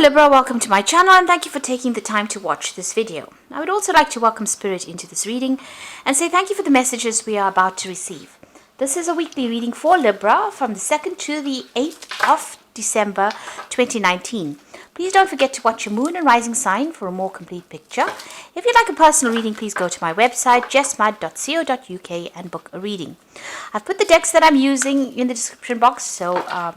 Libra, welcome to my channel and thank you for taking the time to watch this video. I would also like to welcome Spirit into this reading and say thank you for the messages we are about to receive. This is a weekly reading for Libra from the 2nd to the 8th of December 2019. Please don't forget to watch your moon and rising sign for a more complete picture. If you'd like a personal reading, please go to my website jessmud.co.uk and book a reading. I've put the decks that I'm using in the description box, so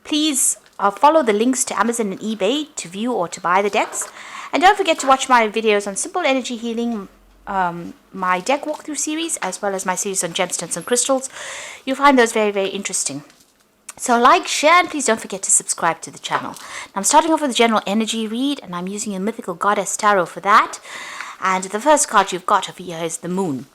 please follow the links to Amazon and eBay to view or to buy the decks. And don't forget to watch my videos on simple energy healing, my deck walkthrough series, as well as my series on gemstones and crystals. You'll find those very, very interesting. So like, share, and please don't forget to subscribe to the channel. Now, I'm starting off with a general energy read, and I'm using a Mythical Goddess Tarot for that. And the first card you've got over here is the Moon.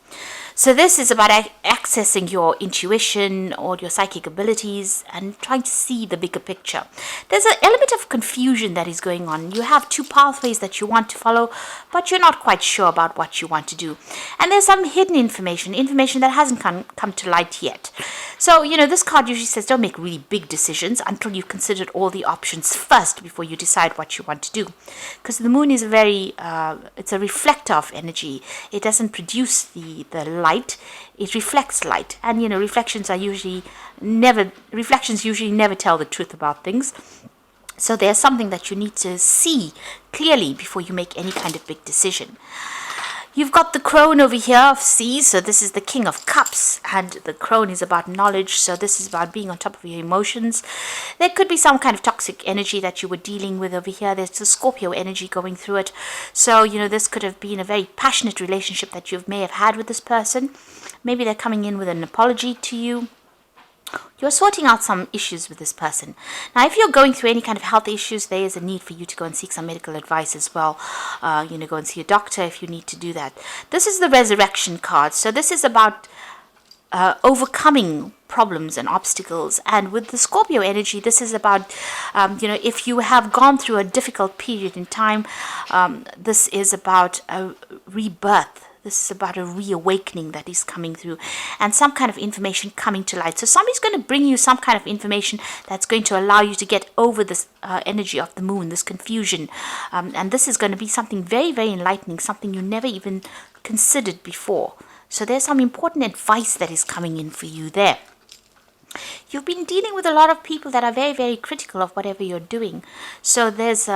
So this is about accessing your intuition or your psychic abilities and trying to see the bigger picture. There's an element of confusion that is going on. You have two pathways that you want to follow, but you're not quite sure about what you want to do. And there's some hidden information that hasn't come to light yet. So, this card usually says don't make really big decisions until you've considered all the options first before you decide what you want to do. Because the Moon is it's a reflector of energy. It doesn't produce the light, it reflects light. And, reflections usually never tell the truth about things. So there's something that you need to see clearly before you make any kind of big decision. You've got the crone over here of Seas, so this is the King of Cups, and the crone is about knowledge, so this is about being on top of your emotions. There could be some kind of toxic energy that you were dealing with over here. There's the Scorpio energy going through it. So, this could have been a very passionate relationship that you may have had with this person. Maybe they're coming in with an apology to you. You're sorting out some issues with this person. Now, if you're going through any kind of health issues, there is a need for you to go and seek some medical advice as well. Go and see a doctor if you need to do that. This is the Resurrection card. So this is about overcoming problems and obstacles. And with the Scorpio energy, this is about, if you have gone through a difficult period in time, this is about a rebirth. This is about a reawakening that is coming through and some kind of information coming to light. So somebody's going to bring you some kind of information that's going to allow you to get over this energy of the Moon, this confusion. And this is going to be something very, very enlightening, something you never even considered before. So there's some important advice that is coming in for you there. You've been dealing with a lot of people that are very, very critical of whatever you're doing. So there's,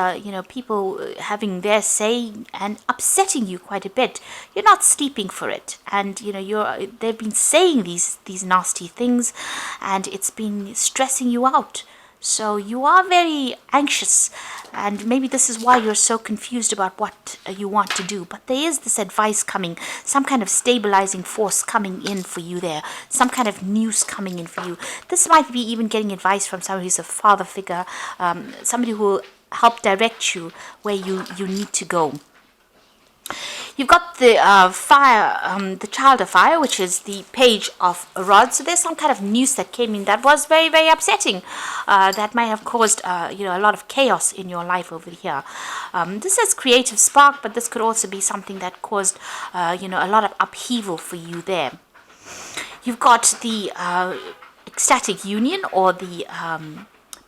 people having their say and upsetting you quite a bit. You're not sleeping for it. And, they've been saying these nasty things and it's been stressing you out. So you are very anxious, and maybe this is why you're so confused about what you want to do. But there is this advice coming, some kind of stabilizing force coming in for you there, some kind of news coming in for you. This might be even getting advice from somebody who's a father figure, somebody who will help direct you where you need to go. You've got the fire, the Child of Fire, which is the Page of Rods. So there's some kind of news that came in that was very, very upsetting. That might have caused, a lot of chaos in your life over here. This is creative spark, but this could also be something that caused, a lot of upheaval for you there. You've got the ecstatic union, or the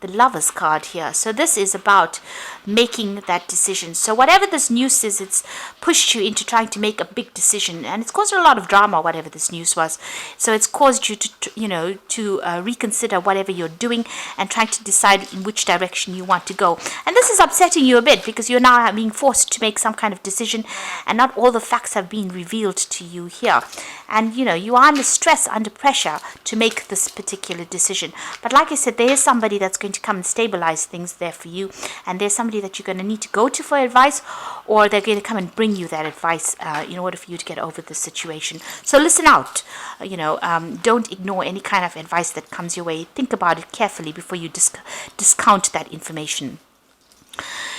Lovers card here. So this is about making that decision. So whatever this news is, it's pushed you into trying to make a big decision, and it's caused a lot of drama, whatever this news was. So it's caused you to reconsider whatever you're doing and trying to decide in which direction you want to go. And this is upsetting you a bit because you're now being forced to make some kind of decision, and not all the facts have been revealed to you here. And you are under stress, under pressure to make this particular decision. But like I said, there is somebody that's going to come and stabilize things there for you, and there's somebody that you're going to need to go to for advice, or they're going to come and bring you that advice in order for you to get over the situation. So listen out. Don't ignore any kind of advice that comes your way. Think about it carefully before you discount that information.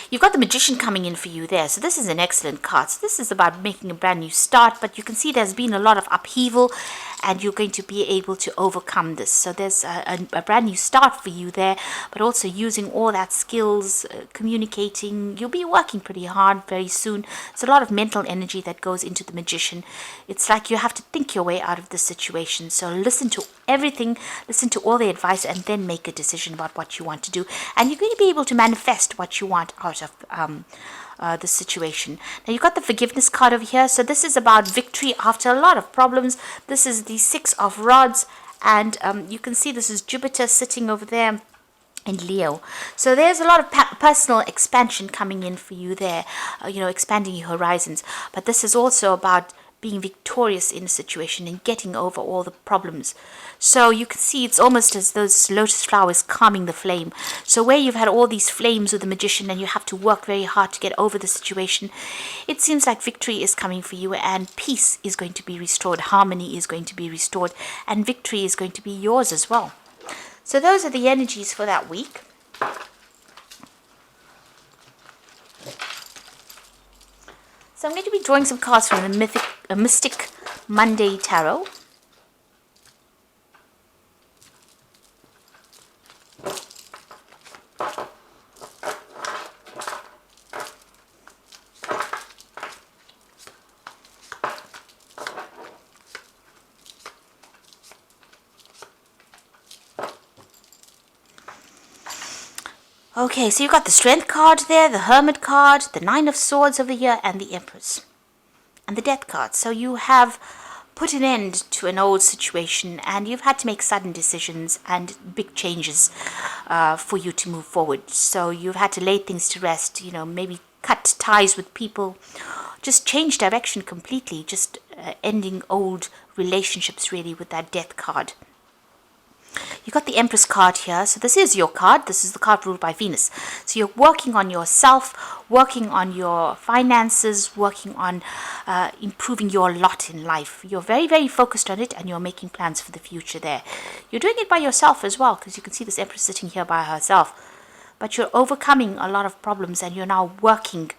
You've got the Magician coming in for you there. So this is an excellent card. So this is about making a brand new start, but you can see there's been a lot of upheaval, and you're going to be able to overcome this. So there's a brand new start for you there, but also using all that skills, communicating. You'll be working pretty hard very soon. It's a lot of mental energy that goes into the Magician. It's like you have to think your way out of the situation. So listen to everything, listen to all the advice, and then make a decision about what you want to do. And you're going to be able to manifest what you want out of the situation. Now you've got the forgiveness card over here. So this is about victory after a lot of problems. This is the Six of Rods, and you can see this is Jupiter sitting over there in Leo. So there's a lot of personal expansion coming in for you there, expanding your horizons. But this is also about being victorious in a situation and getting over all the problems. So you can see it's almost as those lotus flowers calming the flame. So where you've had all these flames with the Magician and you have to work very hard to get over the situation, it seems like victory is coming for you, and peace is going to be restored, harmony is going to be restored, and victory is going to be yours as well. So those are the energies for that week. So I'm going to be drawing some cards from the Mystic Monday Tarot. Okay, so you've got the Strength card there, the Hermit card, the Nine of Swords over here, and the Empress. And the Death card. So you have put an end to an old situation, and you've had to make sudden decisions and big changes for you to move forward. So you've had to lay things to rest, maybe cut ties with people, just change direction completely, just ending old relationships really with that Death card. You got the Empress card here. So this is your card. This is the card ruled by Venus. So you're working on yourself, working on your finances, working on improving your lot in life. You're very, very focused on it, and you're making plans for the future there. You're doing it by yourself as well, because you can see this Empress sitting here by herself. But you're overcoming a lot of problems, and you're now working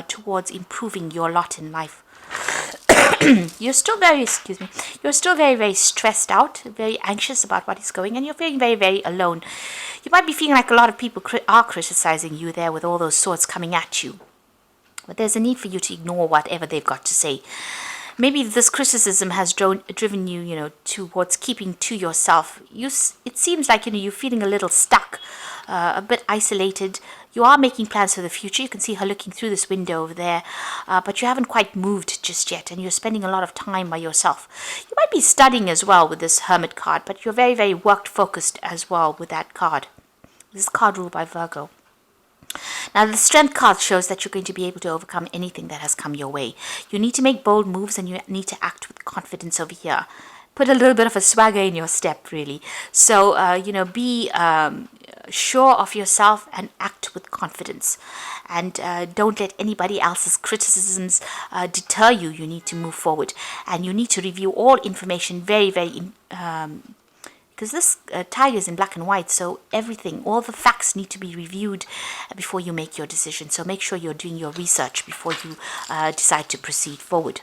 towards improving your lot in life. You're still very, very stressed out, very anxious about what is going, and you're feeling very, very alone. You might be feeling like a lot of people are criticizing you there with all those swords coming at you. But there's a need for you to ignore whatever they've got to say. Maybe this criticism has driven you, towards keeping to yourself. It seems like, you're feeling a little stuck, a bit isolated. You are making plans for the future. You can see her looking through this window over there, but you haven't quite moved just yet, and you're spending a lot of time by yourself. You might be studying as well with this Hermit card, but you're very, very work-focused as well with that card. This is card ruled by Virgo. Now, the Strength card shows that you're going to be able to overcome anything that has come your way. You need to make bold moves, and you need to act with confidence over here. Put a little bit of a swagger in your step, really. So, be sure of yourself and act with confidence. And don't let anybody else's criticisms deter you. You need to move forward. And you need to review all information very, very because this tiger is in black and white, so everything, all the facts need to be reviewed before you make your decision. So make sure you're doing your research before you decide to proceed forward.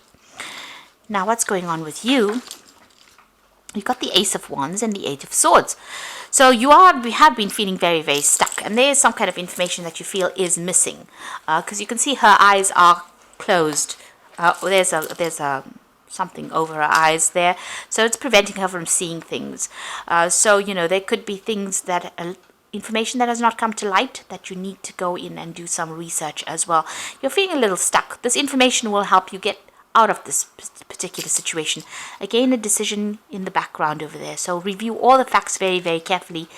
Now, what's going on with you? You've got the Ace of Wands and the Eight of Swords. So we have been feeling very, very stuck, and there is some kind of information that you feel is missing, because you can see her eyes are closed. There's something over her eyes there, so it's preventing her from seeing things. So there could be things that information that has not come to light that you need to go in and do some research as well. You're feeling a little stuck. This information will help you get out of this particular situation. Again, a decision in the background over there. So review all the facts very, very carefully,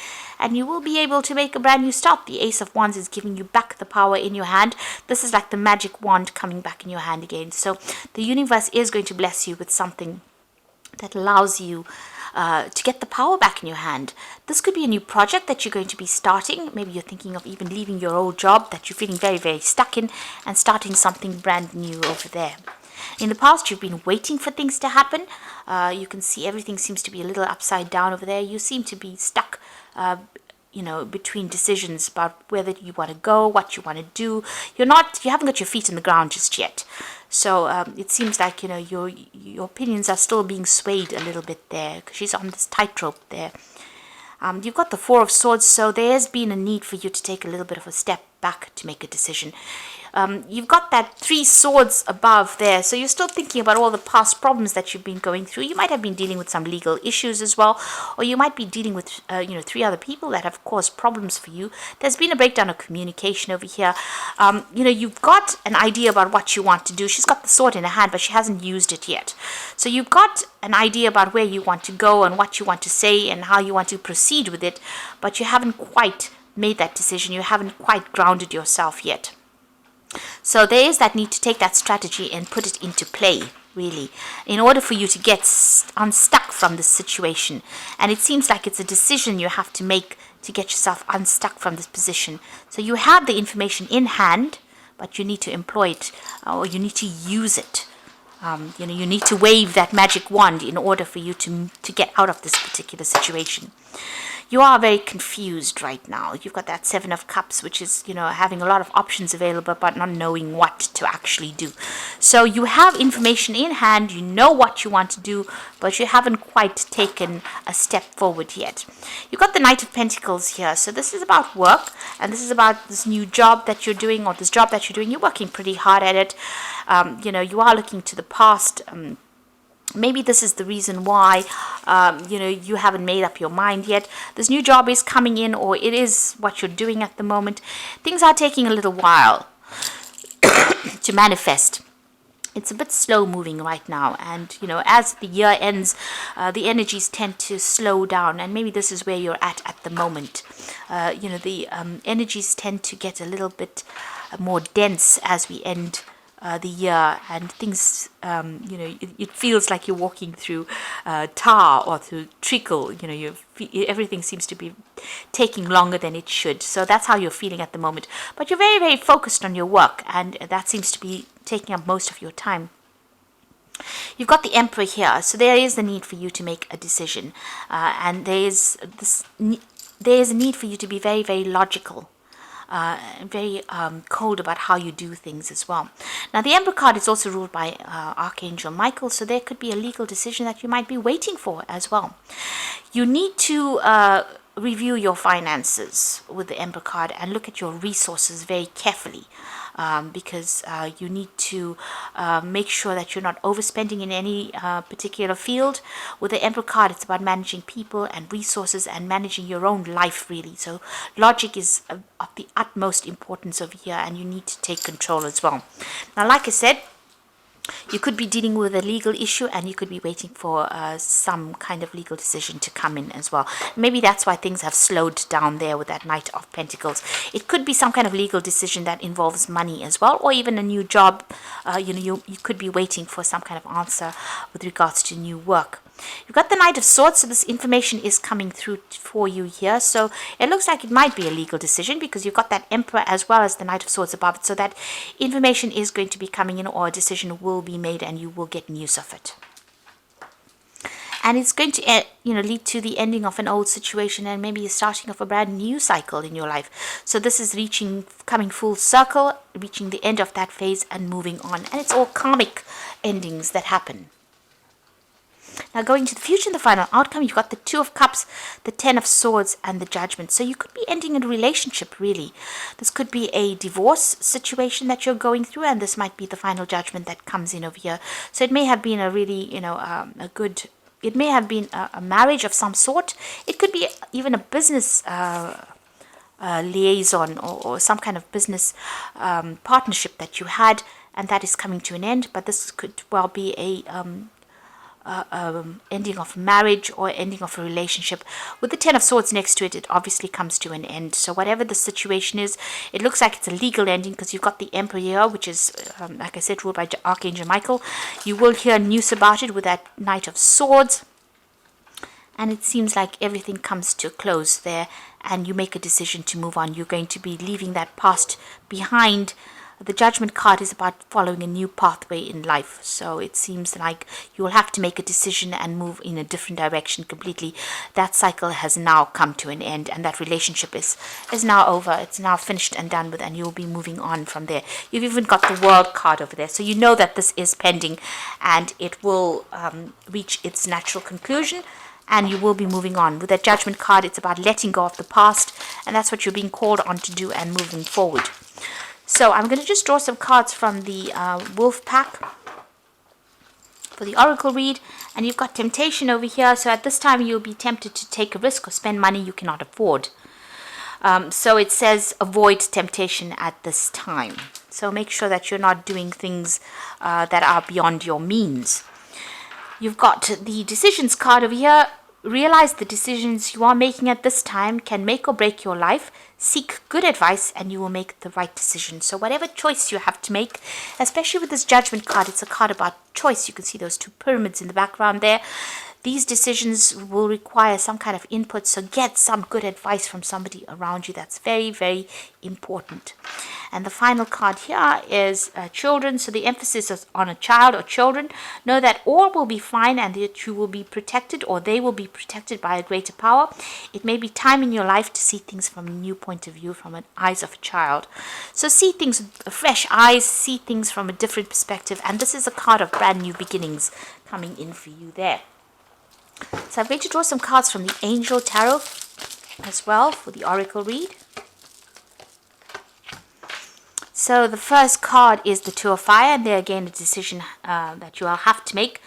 and you will be able to make a brand new start. The Ace of Wands is giving you back the power in your hand. This is like the magic wand coming back in your hand again. So the universe is going to bless you with something that allows you to get the power back in your hand. This could be a new project that you're going to be starting. Maybe you're thinking of even leaving your old job that you're feeling very, very stuck in and starting something brand new over there. In the past, you've been waiting for things to happen. You can see everything seems to be a little upside down over there. You seem to be stuck, between decisions about whether you want to go, what you want to do. You haven't got your feet in the ground just yet. So it seems like, your opinions are still being swayed a little bit there, because she's on this tightrope there. You've got the Four of Swords, so there's been a need for you to take a little bit of a step back to make a decision. You've got that Three Swords above there, so you're still thinking about all the past problems that you've been going through. You might have been dealing with some legal issues as well, or you might be dealing with, three other people that have caused problems for you. There's been a breakdown of communication over here. You've got an idea about what you want to do. She's got the sword in her hand, but she hasn't used it yet. So you've got an idea about where you want to go and what you want to say and how you want to proceed with it, but you haven't quite made that decision. You haven't quite grounded yourself yet. So there is that need to take that strategy and put it into play, really, in order for you to get unstuck from this situation. And it seems like it's a decision you have to make to get yourself unstuck from this position. So you have the information in hand, but you need to employ it, or you need to use it. You need to wave that magic wand in order for you to get out of this particular situation. You are very confused right now. You've got that Seven of Cups, which is, having a lot of options available, but not knowing what to actually do. So you have information in hand, you know what you want to do, but you haven't quite taken a step forward yet. You've got the Knight of Pentacles here. So this is about work, and this is about this new job that you're doing, or this job that you're doing. You're working pretty hard at it. You are looking to the past. Maybe this is the reason why, you haven't made up your mind yet. This new job is coming in, or it is what you're doing at the moment. Things are taking a little while to manifest. It's a bit slow moving right now. And, as the year ends, the energies tend to slow down. And maybe this is where you're at the moment. The energies tend to get a little bit more dense as we end the year, and things, it feels like you're walking through tar or through treacle. Everything seems to be taking longer than it should. So that's how you're feeling at the moment. But you're very, very focused on your work, and that seems to be taking up most of your time. You've got the Emperor here, so there is the need for you to make a decision, and there is a need for you to be very, very logical. Very cold about how you do things as well. Now, the Emperor card is also ruled by Archangel Michael, so there could be a legal decision that you might be waiting for as well. You need to review your finances with the Emperor card and look at your resources very carefully. Because you need to make sure that you're not overspending in any particular field. With the Emperor card, it's about managing people and resources and managing your own life, really. So logic is of the utmost importance over here, and you need to take control as well. Now, like I said, you could be dealing with a legal issue, and you could be waiting for some kind of legal decision to come in as well. Maybe that's why things have slowed down there with that Knight of Pentacles. It could be some kind of legal decision that involves money as well, or even a new job. You could be waiting for some kind of answer with regards to new work. You've got the Knight of Swords, so this information is coming through for you here. So it looks like it might be a legal decision, because you've got that Emperor as well as the Knight of Swords above it. So that information is going to be coming in, or a decision will be made, and you will get news of it. And it's going to, lead to the ending of an old situation, and maybe the starting of a brand new cycle in your life. So this is coming full circle, reaching the end of that phase and moving on. And it's all karmic endings that happen. Now, going to the future and the final outcome, you've got the Two of Cups, the Ten of Swords, and the Judgment. So you could be ending a relationship, really. This could be a divorce situation that you're going through, and this might be the final judgment that comes in over here. So it may have been a really, it may have been a marriage of some sort. It could be even a business liaison, or some kind of business partnership that you had, and that is coming to an end. But this could well be a ending of marriage or ending of a relationship. With the Ten of Swords next to it, it obviously comes to an end. So whatever the situation is, it looks like it's a legal ending, because you've got the Emperor here, which is, like I said, ruled by Archangel Michael. You will hear news about it with that Knight of Swords. And it seems like everything comes to a close there, and you make a decision to move on. You're going to be leaving that past behind, The Judgment card is about following a new pathway in life. So it seems like you will have to make a decision and move in a different direction completely. That cycle has now come to an end, and that relationship is now over. It's now finished and done with, and you'll be moving on from there. You've even got the World card over there. So you know that this is pending, and it will reach its natural conclusion, and you will be moving on. With that Judgment card, it's about letting go of the past, and that's what you're being called on to do and moving forward. So I'm going to just draw some cards from the Wolf pack for the Oracle read. And you've got temptation over here. So at this time, you'll be tempted to take a risk or spend money you cannot afford. So it says avoid temptation at this time. So make sure that you're not doing things that are beyond your means. You've got the decisions card over here. Realize the decisions you are making at this time can make or break your life. Seek good advice and you will make the right decision. So whatever choice you have to make, especially with this Judgment card, it's a card about choice. You can see those two pyramids in the background there. These decisions will require some kind of input, so get some good advice from somebody around you. That's very, very important. And the final card here is children. So the emphasis is on a child or children. Know that all will be fine and that you will be protected, or they will be protected by a greater power. It may be time in your life to see things from a new point of view, from the eyes of a child. So see things with fresh eyes, see things from a different perspective. And this is a card of brand new beginnings coming in for you there. So I'm going to draw some cards from the Angel Tarot as well for the Oracle read. So the first card is the Two of Fire, and there again a decision that you will have to make.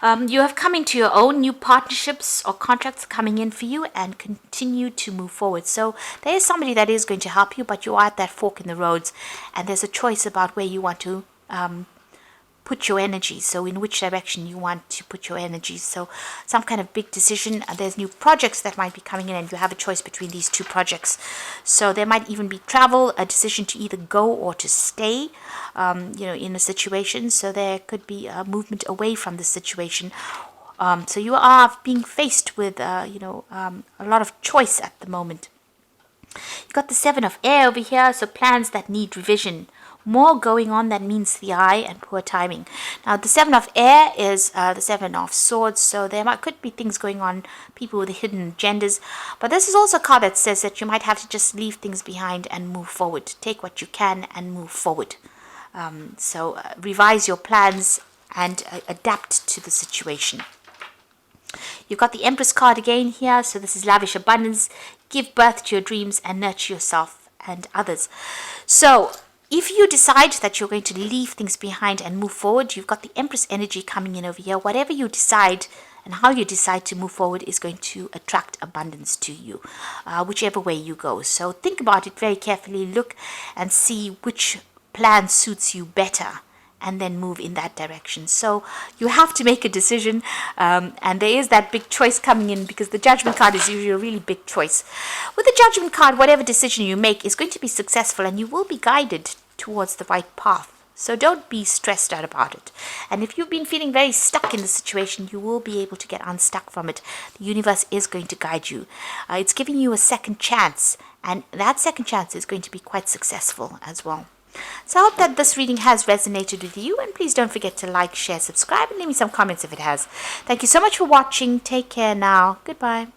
You have come into your own, new partnerships or contracts coming in for you, and continue to move forward. So there is somebody that is going to help you, but you are at that fork in the roads, and there's a choice about where you want to put your energy. So in which direction you want to put your energy. So some kind of big decision. There's new projects that might be coming in, and you have a choice between these two projects. So there might even be travel, a decision to either go or to stay, in a situation. So there could be a movement away from the situation. So you are being faced with, a lot of choice at the moment. You've got the Seven of Air over here. So plans that need revision. More going on than meets the eye, and poor timing. Now the Seven of Air is the Seven of Swords, so there could be things going on, people with hidden agendas, but this is also a card that says that you might have to just leave things behind and move forward. Take what you can and move forward. So revise your plans and adapt to the situation. You've got the Empress card again here, so this is lavish abundance. Give birth to your dreams and nurture yourself and others. So if you decide that you're going to leave things behind and move forward, you've got the Empress energy coming in over here. Whatever you decide and how you decide to move forward is going to attract abundance to you, whichever way you go. So think about it very carefully. Look and see which plan suits you better, and then move in that direction. So you have to make a decision, and there is that big choice coming in, because the Judgment card is usually a really big choice. With the Judgment card, whatever decision you make is going to be successful, and you will be guided towards the right path. So don't be stressed out about it. And if you've been feeling very stuck in the situation, you will be able to get unstuck from it. The universe is going to guide you. It's giving you a second chance, and that second chance is going to be quite successful as well. So I hope that this reading has resonated with you, and please don't forget to like, share, subscribe, and leave me some comments if it has. Thank you so much for watching. Take care now. Goodbye.